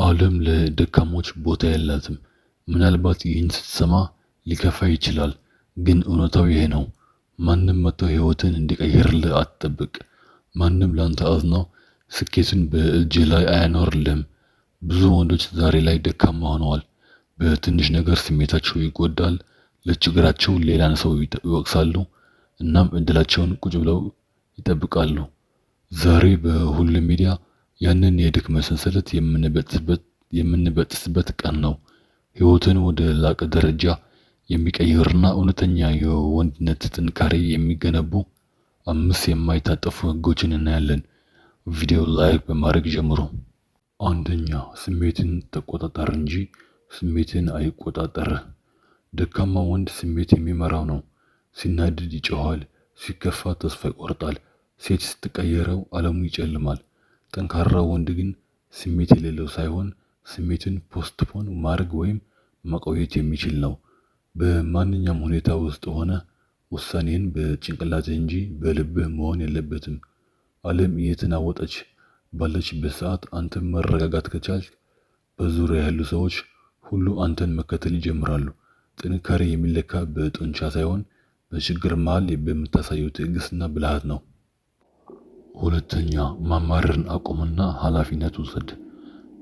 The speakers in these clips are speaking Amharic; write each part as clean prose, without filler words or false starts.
ዓለም ለደካሞች ቦታ የላትም። ምናልባት ይህን ስትሰማ ሊከፋ ይችላል፣ ግን እውነታው ይሄ ነው። ማንም መጥቶ ሕይወትን እንዲቀይርልህ አትጠብቅ። ማንም ላንተ አዝኖ ስኬትን በእጅህ ላይ አያኖርልህም። ብዙ ወንዶች ዛሬ ላይ ደካማ ሆነዋል። በትንሽ ነገር ስሜታቸው ይጎዳል፣ ለችግራቸው ሌላን ሰው ይወቅሳሉ፣ እናም እድላቸውን ቁጭ ብለው ይጠብቃሉ። ዛሬ በሁሉም ሚዲያ ያንን የድክመት ሰንሰለት የምንበጥስበት ቀን ነው። ሕይወትን ወደ ላቀ ደረጃ የሚቀይርና እውነተኛ የወንድነት ጥንካሬ የሚገነቡ 5 የማይታጠፉ ሕጎችን እናያለን። ቪዲዮ ላይክ በማድረግ ጀምሩ። አንደኛ፣ ስሜትን ተቆጣጠር እንጂ ስሜትን አይቆጣጠርህ። ደካማ ወንድ ስሜት የሚመራው ነው። ሲናደድ ይጮኻል፣ ሲከፋ ተስፋ ይቆርጣል፣ ሴት ስትቀየረው ዓለሙ ይጨልማል። ጠንካራ ወንድ ግን ስሜት የሌለው ሳይሆን ስሜትን ፖስትፖን ማድረግ ወይም ማቆየት የሚችል ነው። በማንኛውም ሁኔታ ውስጥ ሆነ ውሳኔህን በጭንቅላትህ እንጂ በልብህ መሆን የለበትም። ዓለም እየተናወጠች ባለችበት ሰዓት አንተም መረጋጋት ከቻልክ በዙሪያ ያሉ ሰዎች ሁሉ አንተን መከተል ይጀምራሉ። ጥንካሬ የሚለካ በጡንቻ ሳይሆን በችግር መሃል በምታሳየው ትዕግስትና ብልሃት ነው። ሁለተኛ፣ ማማረርን አቁምና ኃላፊነት ውሰድ።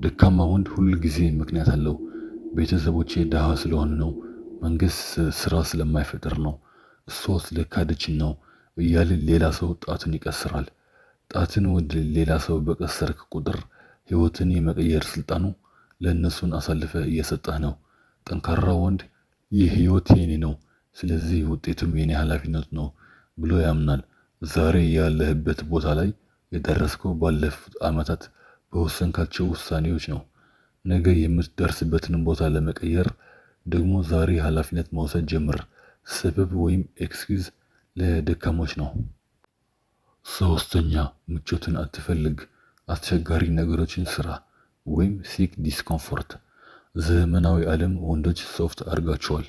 ደካማ ወንድ ሁል ጊዜ ምክንያት አለው። ቤተሰቦቼ ድሃ ስለሆኑ ነው፣ መንግስት ስራ ስለማይፈጥር ነው፣ እሷ ስለካደችን ነው እያለ ሌላ ሰው ጣትን ይቀስራል። ጣትን ወደ ሌላ ሰው በቀሰርክ ቁጥር ሕይወትን የመቀየር ስልጣኑ ለእነሱን አሳልፈ እየሰጠህ ነው። ጠንካራ ወንድ ይህ ሕይወት የኔ ነው፣ ስለዚህ ውጤቱም የኔ ኃላፊነት ነው ብሎ ያምናል። ዛሬ ያለህበት ቦታ ላይ የደረስከው ባለፉት ዓመታት በወሰንካቸው ውሳኔዎች ነው። ነገ የምትደርስበትን ቦታ ለመቀየር ደግሞ ዛሬ ኃላፊነት መውሰድ ጀምር። ሰበብ ወይም ኤክስኪውዝ ለደካሞች ነው። ሶስተኛ፣ ምቾትን አትፈልግ፣ አስቸጋሪ ነገሮችን ስራ ወይም ሲክ ዲስኮምፎርት። ዘመናዊ ዓለም ወንዶች ሶፍት አድርጋቸዋል።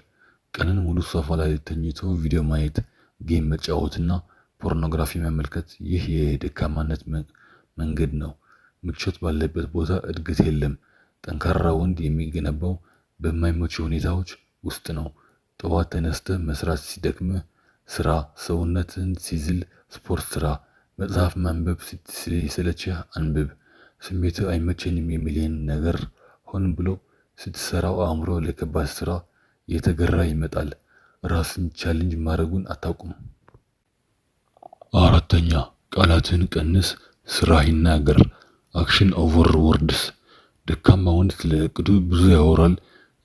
ቀንን ሙሉ ሶፋ ላይ ተኝቶ ቪዲዮ ማየት፣ ጌም መጫወትና ፖርኖግራፊ መመልከት፣ ይህ የደካማነት መንገድ ነው። ምቾት ባለበት ቦታ እድገት የለም። ጠንካራ ወንድ የሚገነባው በማይመቹ ሁኔታዎች ውስጥ ነው። ጠዋት ተነስተህ መስራት ሲደክምህ ስራ፣ ሰውነትን ሲዝል ስፖርት ስራ፣ መጽሐፍ ማንበብ ሲሰለችህ አንብብ። ስሜትህ አይመቸኝም የሚልህን ነገር ሆን ብሎ ስትሰራው አእምሮ ለከባድ ስራ እየተገራ ይመጣል። ራስን ቻሌንጅ ማድረጉን አታውቁም። አራተኛ፣ ቃላትን ቀንስ፣ ስራ ይናገር። አክሽን ኦቨር ወርድስ። ደካማ ወንድ ስለ እቅዱ ብዙ ያወራል።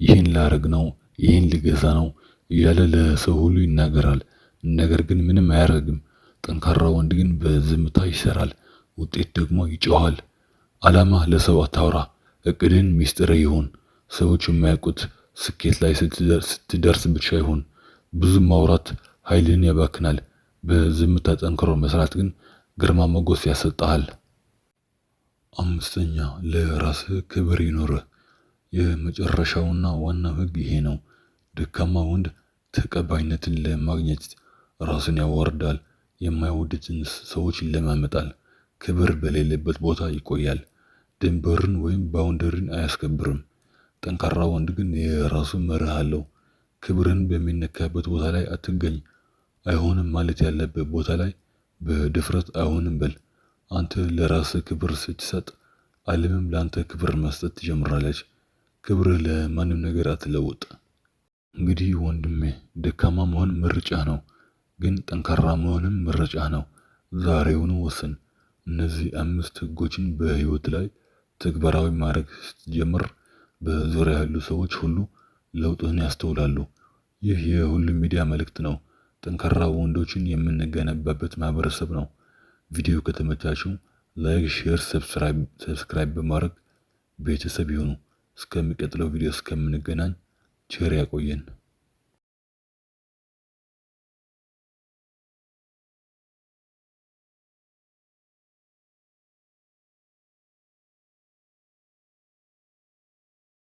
ይህን ላረግ ነው፣ ይህን ሊገዛ ነው እያለ ለሰው ሁሉ ይናገራል። ነገር ግን ምንም አያደርግም። ጠንካራ ወንድ ግን በዝምታ ይሰራል፣ ውጤት ደግሞ ይጮኻል። ዓላማ ለሰው አታውራ፣ እቅድን ሚስጥር ይሁን። ሰዎች የማያውቁት ስኬት ላይ ስትደርስ ብቻ ይሁን። ብዙ ማውራት ኃይልን ያባክናል። በዝምታ ጠንክሮ መስራት ግን ግርማ ሞገስ ያሰጣሃል። አምስተኛ፣ ለራስህ ክብር ይኖርህ። የመጨረሻውና ዋናው ሕግ ይሄ ነው። ደካማ ወንድ ተቀባይነትን ለማግኘት ራሱን ያዋርዳል፣ የማይወዱትን ሰዎች ይለማመጣል፣ ክብር በሌለበት ቦታ ይቆያል። ድንበርን ወይም ባውንደሪን አያስከብርም። ጠንካራ ወንድ ግን የራሱ መርህ አለው። ክብርን በሚነካበት ቦታ ላይ አትገኝ። አይሆንም ማለት ያለበት ቦታ ላይ በድፍረት አይሆንም በል። አንተ ለራስህ ክብር ስትሰጥ ዓለምም ለአንተ ክብር መስጠት ትጀምራለች። ክብርህ ለማንም ነገር አትለውጥ። እንግዲህ ወንድሜ፣ ደካማ መሆን ምርጫ ነው፣ ግን ጠንካራ መሆንም ምርጫ ነው። ዛሬውኑ ወስን። እነዚህ 5 ሕጎችን በሕይወት ላይ ተግባራዊ ማድረግ ስትጀምር በዙሪያ ያሉ ሰዎች ሁሉ ለውጥህን ያስተውላሉ። ይህ የሁሉም ሚዲያ መልእክት ነው። ጠንካራ ወንዶችን የምንገነባበት ማህበረሰብ ነው። ቪዲዮ ከተመቻችሁ ላይክ፣ ሼር፣ ሰብስክራይብ በማድረግ ቤተሰብ ይሁኑ። እስከሚቀጥለው ቪዲዮ እስከምንገናኝ ቸር ያቆየን።